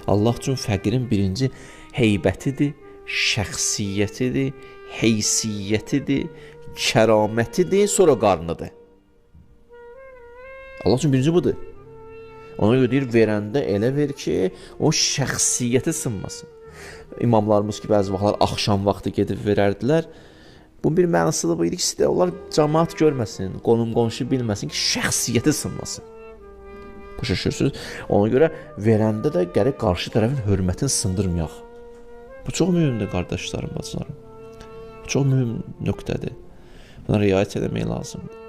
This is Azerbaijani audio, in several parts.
Allah üçün fəqirin birinci heybətidir, şəxsiyyətidir, heysiyyətidir, kəramətidir, sonra qarnıdır. Allah üçün birinci budur. Ona görə deyir, verəndə elə ver ki, o şəxsiyyəti sınmasın. İmamlarımız ki, bəzi vaxtlar axşam vaxtı gedib verərdilər. Bunun bir mənası da bu idi ki, onlar cəmaat görməsin, qonum-qonşu bilməsin ki, şəxsiyyəti sınmasın. Başa düşürsünüz? Ona görə verəndə də gərək qarşı tərəfin hörmətini sındırmayaq. Bu çox mühümdür, qardaşlarım, bacılarım. Bu çox mühüm nöqtədir. Buna riayət etmək lazımdır.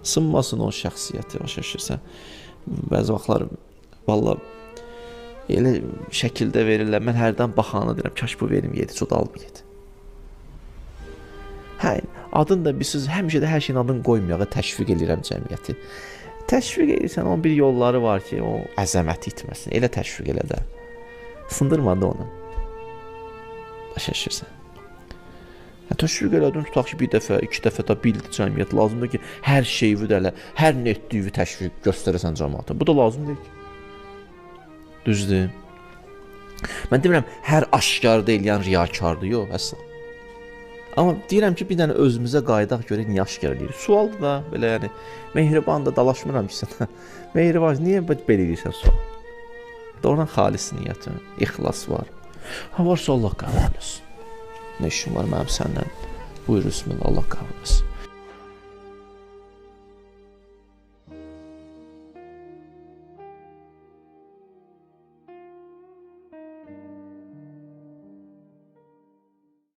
Sınmasın o şəxsiyyəti, başa düşürsən. Bəzi vaxtlar, valla, elə şəkildə verirlər. Mən hərdən baxanı deyirəm, kaş bu verim yedi, çox almaydı. Hə, adın da siz həmişə də hər şeyin adını qoymayaq, təşviq edirəm cəmiyyəti. Təşviq edirsən, onun bir yolları var ki, o əzəməti itməsin. Elə təşviq elə də. Sındırmadı onu. Başa düşürsən. Təşviq elədin, tutaq ki, bir dəfə, iki dəfə də bildi cəmiyyət. Lazımdır ki, hər şeyi elə, hər nə etdiyi təşviq göstərəsən cəmiyyətə. Bu da lazım deyil ki. Düzdür. Mən demirəm, hər aşkarda eləyən riyakardır, yox, əsla. Amma deyirəm ki, bir dənə özümüzə qaydaq görək, niyə aşkar edirik? Sualdır da, belə yəni, mehriban da dalaşmıram ki, sən. Mehriban, niyə belə edirsən sual? Doğrudan xalis niyyətin, ixlas var. Ha, varsa Allah qəbul etsin. Nə işim var mənim səndən? Buyur, bismillah, Allah qəbul etsin.